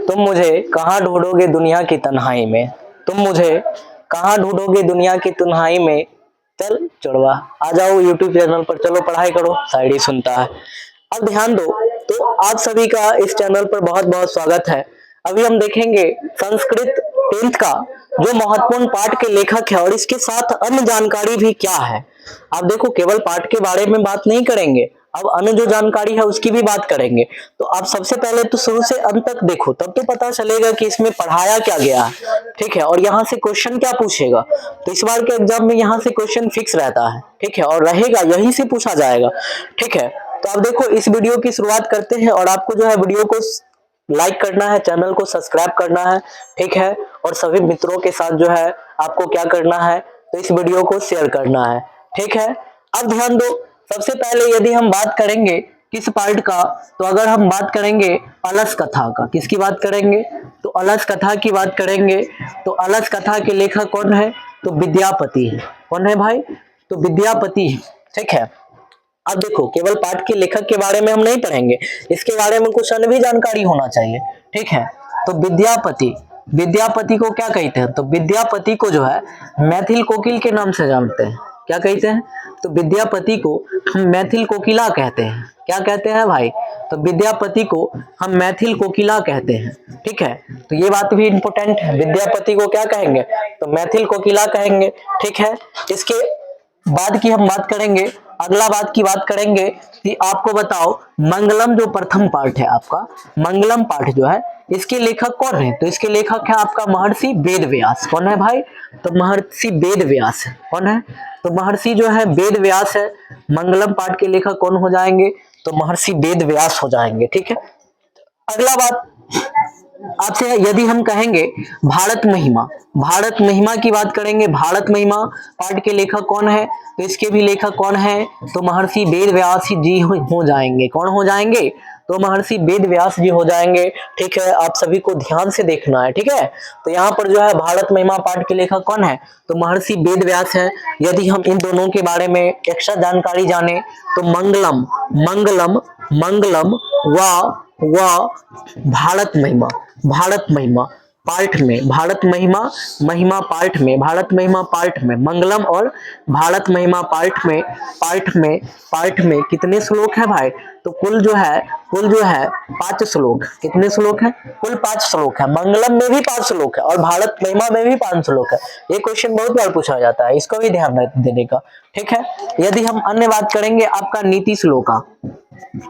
तुम मुझे कहाँ ढूंढोगे दुनिया की तन्हाई में, तुम मुझे कहाँ ढूंढोगे दुनिया की तन्हाई में। चल चुड़वा आ जाओ यूट्यूब चैनल पर, चलो पढ़ाई करो, शायरी सुनता है। अब ध्यान दो, तो आप सभी का इस चैनल पर बहुत बहुत स्वागत है। अभी हम देखेंगे संस्कृत 10th का जो महत्वपूर्ण पाठ के लेखक है और इसके साथ अन्य जानकारी भी क्या है। आप देखो, केवल पाठ के बारे में बात नहीं करेंगे, अब अन्य जो जानकारी है उसकी भी बात करेंगे। तो आप सबसे पहले तो शुरू से अंत तक देखो, तब तो पता चलेगा कि इसमें पढ़ाया क्या गया है, ठीक है, और यहाँ से क्वेश्चन क्या पूछेगा। तो इस बार के एग्जाम में यहाँ से क्वेश्चन फिक्स रहता है, ठीक है, और रहेगा यहीं से पूछा जाएगा, ठीक है। तो अब देखो, इस वीडियो की शुरुआत करते हैं और आपको जो है वीडियो को लाइक करना है, चैनल को सब्सक्राइब करना है, ठीक है, और सभी मित्रों के साथ जो है आपको क्या करना है, तो इस वीडियो को शेयर करना है, ठीक है। अब ध्यान दो, सबसे पहले यदि हम बात करेंगे किस पार्ट का, तो अगर हम बात करेंगे अलस कथा का, किसकी बात करेंगे, तो अलस कथा की बात करेंगे। तो अलस कथा के लेखक कौन है, तो विद्यापति है। कौन है भाई, तो विद्यापति है, ठीक है। अब देखो, केवल पाठ के लेखक के बारे में हम नहीं पढ़ेंगे, इसके बारे में कुछ अन्य भी जानकारी होना चाहिए, ठीक है। तो विद्यापति, विद्यापति को क्या कहते हैं, तो विद्यापति को जो है मैथिल कोकिल के नाम से जानते हैं। क्या कहते हैं, तो विद्यापति को हम मैथिल कोकिला कहते हैं। क्या कहते हैं भाई, तो विद्यापति को हम मैथिल कोकिला कहते हैं, ठीक है। तो ये बात भी इंपॉर्टेंट है, विद्यापति को क्या कहेंगे, तो मैथिल कोकिला कहेंगे, ठीक है। इसके बाद की हम बात करेंगे, अगला बात की बात करेंगे कि आपको बताओ मंगलम जो प्रथम पाठ है आपका, मंगलम पाठ जो है इसके लेखक कौन है, तो इसके लेखक है आपका महर्षि वेद व्यास। कौन है भाई, तो महर्षि वेद व्यास है। कौन है, तो महर्षि जो है वेद व्यास है। मंगलम पाठ के लेखक कौन हो जाएंगे, तो महर्षि वेद व्यास हो जाएंगे, ठीक है। अगला बात आपसे यदि हम कहेंगे भारत महिमा, भारत महिमा की बात करेंगे, भारत महिमा पाठ के लेखक कौन है, तो इसके भी लेखक कौन है, तो महर्षि वेद व्यास जी हो जाएंगे। कौन हो जाएंगे, तो महर्षि वेद व्यास जी हो जाएंगे, ठीक है। आप सभी को ध्यान से देखना है, ठीक है। तो यहाँ पर जो है भारत महिमा पाठ के लेखक कौन है, तो महर्षि वेद व्यास है। यदि हम इन दोनों के बारे में एक्स्ट्रा जानकारी जाने, तो मंगलम, मंगलम, मंगलम व भारत महिमा, भारत महिमा पाठ में, भारत महिमा, महिमा पाठ में, भारत महिमा पाठ में मंगलम और भारत महिमा पाठ में, पाठ में कितने श्लोक है भाई, तो कुल जो है 5 श्लोक। कितने श्लोक है, कुल 5 श्लोक है। मंगलम में भी 5 श्लोक है और भारत महिमा में भी 5 श्लोक है। ये क्वेश्चन बहुत बार पूछा जाता है, इसको भी ध्यान देने का, ठीक है। यदि हम अन्य बात करेंगे आपका नीति श्लोका,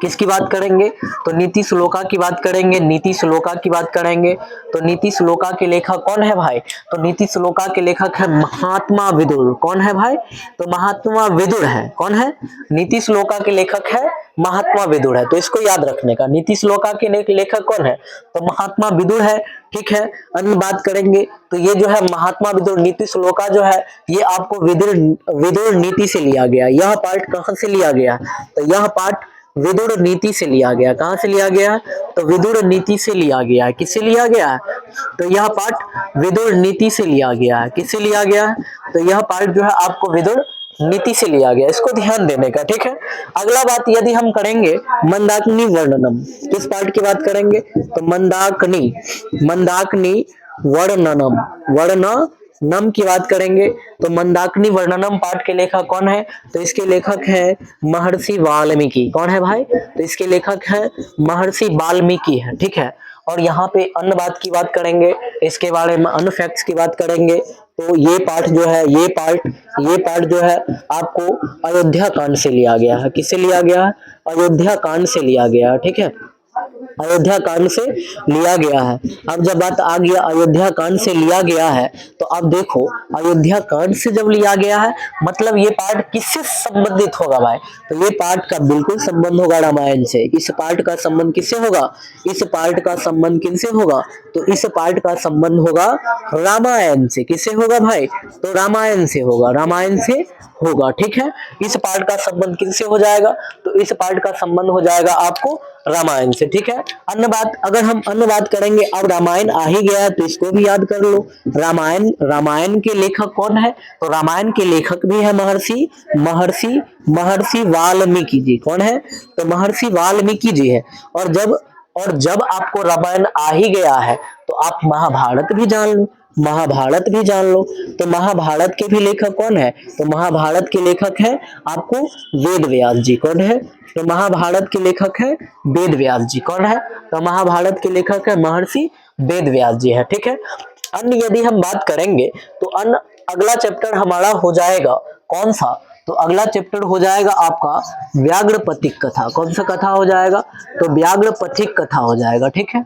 किसकी बात करेंगे, तो नीति श्लोका की बात करेंगे, नीति श्लोका की बात करेंगे। तो नीति श्लोका के लेखक कौन है भाई, तो नीति श्लोका के लेखक है महात्मा विदुर। कौन है भाई, तो महात्मा विदुर है। कौन है, नीति श्लोका के लेखक है महात्मा विदुर है। तो इसको याद रखने का, नीति श्लोका के लेखक कौन है, तो महात्मा विदुर है, ठीक है। अन्य बात करेंगे तो ये जो है महात्मा विदुर, नीति श्लोका जो है ये आपको विदुर नीति से लिया गया। यह पाठ कहां से लिया गया, तो यह पाठ विदुर नीति से लिया गया। कहां से लिया गया, तो विदुर नीति से लिया गया। किससे लिया गया, तो यह पाठ विदुर नीति से लिया गया है। किससे लिया गया, तो यह पाठ जो है आपको विदुर नीति से लिया गया, इसको ध्यान देने का, ठीक है। अगला बात यदि हम करेंगे मंदाकिनी वर्णनम, किस पाठ की बात करेंगे, तो मंदाकिनी, मंदाकिनी वर्णनम, वर्णनम की बात करेंगे। तो मंदाकिनी वर्णनम पाठ के लेखक कौन है, तो इसके लेखक है महर्षि वाल्मीकि। कौन है भाई, तो इसके लेखक है महर्षि वाल्मीकि है, ठीक है। और यहाँ पे अन्य बात की बात करेंगे, इसके बारे में अन्य फैक्ट्स की बात करेंगे। तो ये पाठ जो है, ये पाठ जो है आपको अयोध्या कांड से लिया गया है। किससे लिया गया है, अयोध्या कांड से लिया गया है, ठीक है। अयोध्या कांड से लिया गया है। अब जब बात आ गया अयोध्या कांड से लिया गया है, तो अब देखो अयोध्या कांड से जब लिया गया है, मतलब ये पाठ किससे संबंधित होगा भाई, तो ये पाठ का बिल्कुल संबंध होगा रामायण से। इस पाठ का संबंध किससे होगा, इस पाठ का संबंध किनसे होगा, तो इस पाठ का संबंध होगा रामायण से। किससे होगा भाई, तो रामायण से होगा, रामायण से होगा, ठीक है। इस पाठ का संबंध किससे हो जाएगा, तो इस पाठ का संबंध हो जाएगा आपको रामायण से, ठीक है। अन्य बात, अगर हम अन्य बात करेंगे, अब रामायण आ ही गया है तो इसको भी याद कर लो। रामायण, रामायण के लेखक कौन है, तो रामायण के लेखक भी है महर्षि वाल्मीकि जी। कौन है, तो महर्षि वाल्मीकि जी है। और जब और जब आपको रामायण आ ही गया है तो आप महाभारत भी जान लो, महाभारत भी जान लो। तो महाभारत के भी लेखक कौन है? तो महाभारत के लेखक है आपको वेद व्यास जी। कौन है? तो महाभारत के लेखक है वेद व्यास जी। कौन है? तो महाभारत के लेखक है महर्षि वेद व्यास जी है। ठीक है। अन्य यदि हम बात करेंगे तो अन्य अगला चैप्टर हमारा हो जाएगा कौन सा? तो अगला चैप्टर हो जाएगा आपका व्याघ्रपथिक कथा। कौन सा कथा हो जाएगा? तो व्याघ्रपथिक कथा हो जाएगा। ठीक है,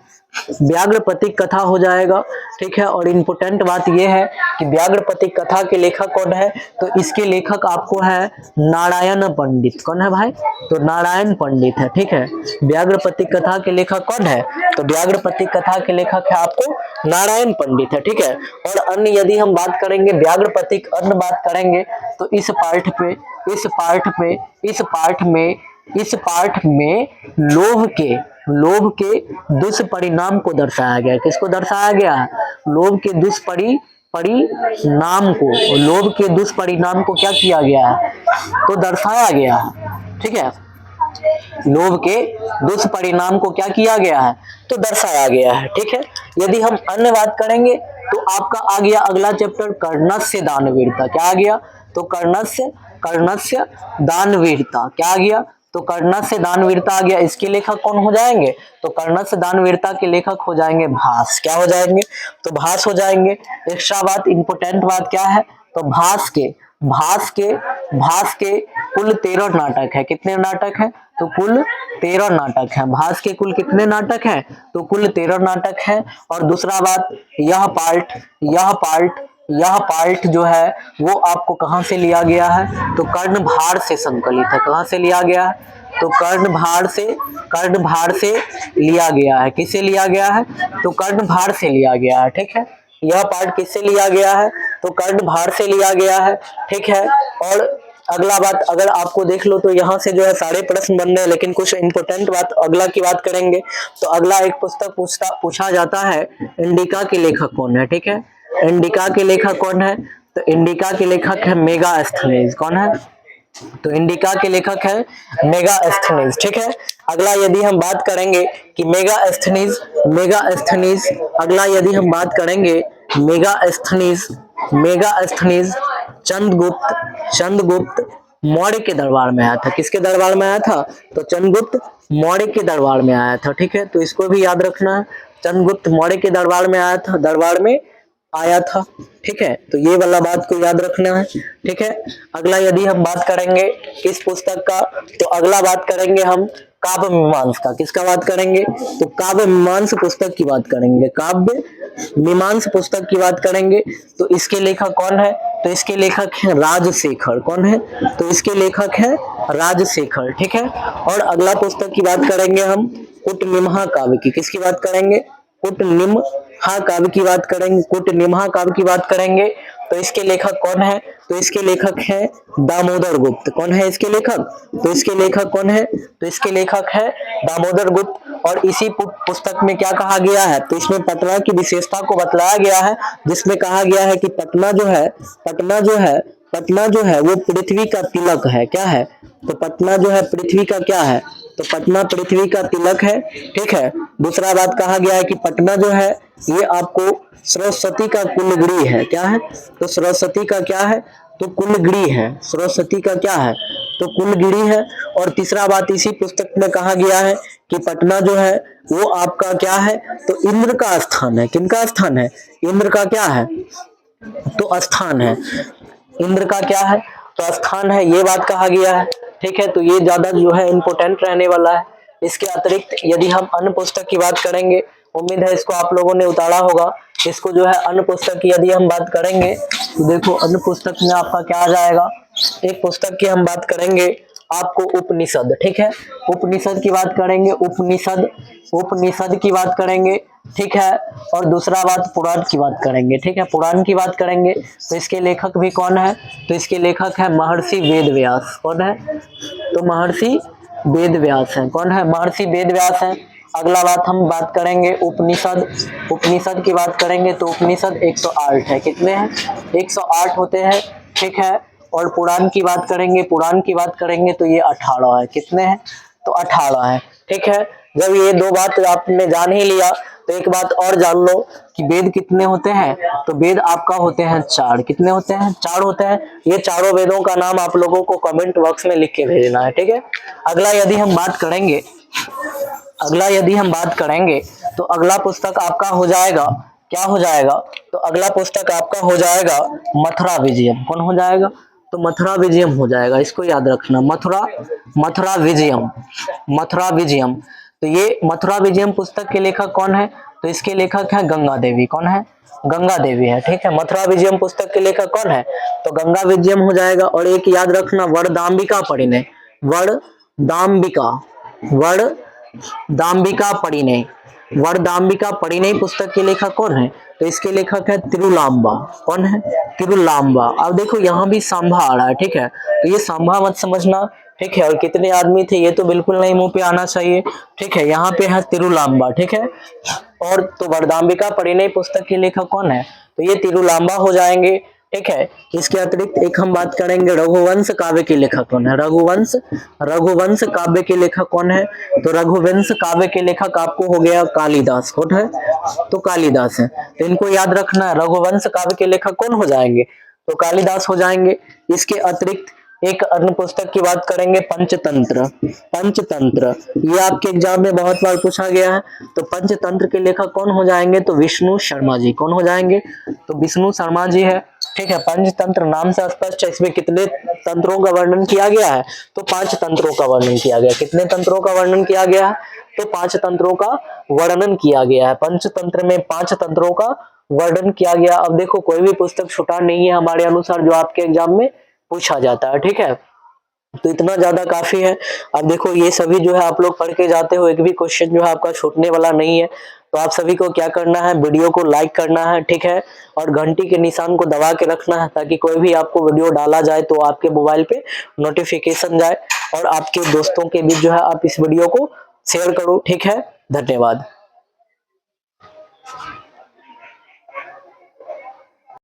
व्याघ्रपथिक कथा हो जाएगा। ठीक है, और इम्पोर्टेंट बात यह है कि व्याघ्रपथिक कथा के लेखक कौन है? तो इसके लेखक आपको है नारायण पंडित। कौन है भाई? तो नारायण पंडित है। ठीक है, व्याघ्रपथिक कथा के लेखक कौन है? तो व्याघ्रपथिक कथा के लेखक है आपको नारायण पंडित है। ठीक है, और अन्य यदि हम बात करेंगे व्याघ्रपथिक अन्य बात करेंगे तो इस पार्ट में लोभ के दुष्परिणाम को दर्शाया गया है। किसको दर्शाया गया है? लोभ के दुष्परिणाम को क्या किया गया है? तो दर्शाया गया है। ठीक है, लोभ के दुष्परिणाम को क्या किया गया है? तो दर्शाया गया है। ठीक है, यदि हम अन्य बात करेंगे तो आपका आ गया अगला चैप्टर कर्णस्य दानवीरता। क्या आ गया? तो कर्णस्य दानवीरता। क्या आ गया? तो कर्णस्य दानवीरता आ गया। इसके लेखक कौन हो जाएंगे? तो कर्णस्य दानवीरता के लेखक हो जाएंगे भास। क्या हो जाएंगे? तो भास हो जाएंगे। एक्स्ट्रा बात, इंपोर्टेंट बात क्या है? तो भास के कुल 13 नाटक है। कितने नाटक है? तो कुल 13 नाटक है। भास के कुल कितने नाटक है? तो कुल 13 नाटक है। और दूसरा बात, यह पार्ट जो है वो आपको कहां से लिया गया है? तो कर्णभार से संकलित है। कहां से लिया गया है? तो कर्णभार से लिया गया है। किससे लिया गया है? तो कर्णभार से लिया गया है। ठीक है, यह पार्ट किससे लिया गया है? तो कर्णभार से लिया गया है। ठीक है, और अगला बात अगर आपको देख लो तो यहाँ से जो है सारे प्रश्न बन रहे हैं, लेकिन कुछ इंपोर्टेंट बात अगला की बात करेंगे। तो अगला एक पुस्तक पूछा जाता है इंडिका के लेखक कौन है? ठीक है, इंडिका के लेखक कौन है? तो इंडिका के लेखक है मेगास्थनीज। कौन है? तो इंडिका के लेखक है मेगास्थनीज। ठीक है, अगला यदि हम बात करेंगे कि मेगास्थनीज अगला यदि हम बात करेंगे मेगास्थनीज चंद्रगुप्त मौर्य के दरबार में आया था। किसके दरबार में आया था? तो चंद्रगुप्त मौर्य के दरबार में आया था। ठीक है, तो इसको भी याद रखना है, चंद्रगुप्त मौर्य के दरबार में आया था। ठीक है, तो ये वाला बात को याद रखना है। ठीक है, अगला यदि हम बात करेंगे किस पुस्तक का? तो अगला बात करेंगे हम काव्य मीमांस का। किसका बात करेंगे? तो काव्य मीमांस पुस्तक की बात करेंगे। काव्य मीमांस पुस्तक की बात करेंगे। तो इसके लेखक कौन है? तो इसके लेखक है राजशेखर। कौन है? तो इसके लेखक है राजशेखर। ठीक है, और अगला पुस्तक की बात करेंगे हम कुटनिम्हा काव्य की। किसकी बात करेंगे? कुटनिम्हा काव्य की बात करेंगे। कुटनिम्हा काव्य की बात करेंगे। तो इसके लेखक कौन है? तो इसके लेखक है दामोदर गुप्त। कौन है इसके लेखक? तो इसके लेखक कौन है? तो इसके लेखक है दामोदर गुप्त। और इसी पुस्तक में क्या कहा गया है? तो इसमें पटना की विशेषता को बतलाया गया है, जिसमें कहा गया है कि पटना जो है वो पृथ्वी का तिलक है। क्या है? तो पटना जो है पृथ्वी का क्या है? तो पटना पृथ्वी का तिलक है। ठीक है, दूसरा बात कहा गया है कि पटना जो है ये आपको सरस्वती का कुलगृह है। क्या है? तो सरस्वती का क्या है? तो कुलगृह है। सरस्वती का क्या है? तो कुलगृह है। और तीसरा बात इसी पुस्तक में कहा गया है कि पटना जो है वो आपका क्या है? तो इंद्र का स्थान है। किनका स्थान है? इंद्र का क्या है? तो स्थान है। इंद्र का क्या है? तो स्थान है, ये बात कहा गया है। ठीक है, तो ये ज्यादा जो है इंपोर्टेंट रहने वाला है। इसके अतिरिक्त यदि हम अन्य पुस्तक की बात करेंगे, उम्मीद है इसको आप लोगों ने उतारा होगा। इसको जो है अन्य पुस्तक की यदि हम बात करेंगे तो देखो अन्य पुस्तक में आपका क्या आ जाएगा। एक पुस्तक की हम बात करेंगे आपको उपनिषद। ठीक है, उपनिषद की बात करेंगे। उपनिषद की बात करेंगे। ठीक है, और दूसरा बात पुराण की बात करेंगे। ठीक है, पुराण की बात करेंगे तो इसके लेखक भी कौन है? तो इसके लेखक है महर्षि वेदव्यास। कौन है? तो महर्षि वेदव्यास है। कौन है? महर्षि वेदव्यास है। अगला बात हम बात करेंगे उपनिषद की बात करेंगे तो उपनिषद 108 है। कितने हैं? 108 होते हैं। ठीक है, और पुराण की बात करेंगे तो ये 18 है। कितने हैं? तो 18 है। ठीक है, जब ये दो बात आपने जान ही लिया तो एक बात और जान लो कि वेद कितने होते हैं। तो वेद आपका होते हैं 4। कितने होते हैं? 4 होते हैं। ये चारों वेदों का नाम आप लोगों को कमेंट बॉक्स में लिख के भेजना है, ठीक है। अगला यदि हम बात करेंगे तो अगला पुस्तक आपका हो जाएगा, क्या हो जाएगा? तो अगला पुस्तक आपका हो जाएगा मथुरा विजयम। कौन हो जाएगा? तो मथुरा विजयम हो जाएगा, इसको याद रखना। मथुरा विजयम। तो ये मथुरा विजयम पुस्तक के लेखक कौन है? तो इसके लेखक है गंगा देवी। कौन है? गंगा देवी है, ठीक है। मथुरा विजयम पुस्तक के लेखक कौन है? तो गंगा विजयम हो जाएगा। और एक याद रखना, वरदाम्बिका परिणय। वरदाम्बिका परिणय पुस्तक के लेखक कौन है? तो इसके लेखक है तिरुलांबा। कौन है? तिरुलांबा। अब देखो यहाँ भी सांभा आ रहा है, ठीक है। तो ये सांभा मत समझना, ठीक है। और कितने आदमी थे ये तो बिल्कुल नहीं मुंह पे आना चाहिए, ठीक है। यहाँ पे है तिरुलांबा, ठीक है। और तो वरदाम्बिका परिणय पुस्तक के लेखक कौन है? तो ये तिरुलांबा हो जाएंगे, ठीक है। इसके अतिरिक्त एक हम बात करेंगे रघुवंश काव्य के लेखक कौन है? रघुवंश काव्य के लेखक कौन है? तो रघुवंश काव्य के लेखक आपको हो गया कालिदास। कौन है? तो कालिदास है। तो इनको याद रखना है, रघुवंश काव्य के लेखक कौन हो जाएंगे? तो कालिदास हो जाएंगे। इसके अतिरिक्त एक अन्य पुस्तक की बात करेंगे, पंचतंत्र। ये आपके एग्जाम में बहुत बार पूछा गया है। तो पंचतंत्र के लेखक कौन हो जाएंगे? तो विष्णु शर्मा जी। कौन हो जाएंगे? तो विष्णु शर्मा जी है, ठीक है। पंचतंत्र नाम से स्पष्ट है, इसमें कितने तंत्रों का वर्णन किया गया है? तो 5 तंत्रों का वर्णन किया गया है। कितने तंत्रों का वर्णन किया गया है? तो 5 तंत्रों का वर्णन किया गया है। पंचतंत्र में 5 तंत्रों का वर्णन किया गया। अब देखो कोई भी पुस्तक छुटा नहीं है हमारे अनुसार जो आपके एग्जाम में पूछा जाता है, ठीक है। तो इतना ज्यादा काफी है। अब देखो ये सभी जो है आप लोग पढ़ के जाते हो, एक भी क्वेश्चन जो है आपका छूटने वाला नहीं है। तो आप सभी को क्या करना है, वीडियो को लाइक करना है, ठीक है। और घंटी के निशान को दबा के रखना है ताकि कोई भी आपको वीडियो डाला जाए तो आपके मोबाइल पे नोटिफिकेशन जाए और आपके दोस्तों के बीच जो है आप इस वीडियो को शेयर करो, ठीक है। धन्यवाद।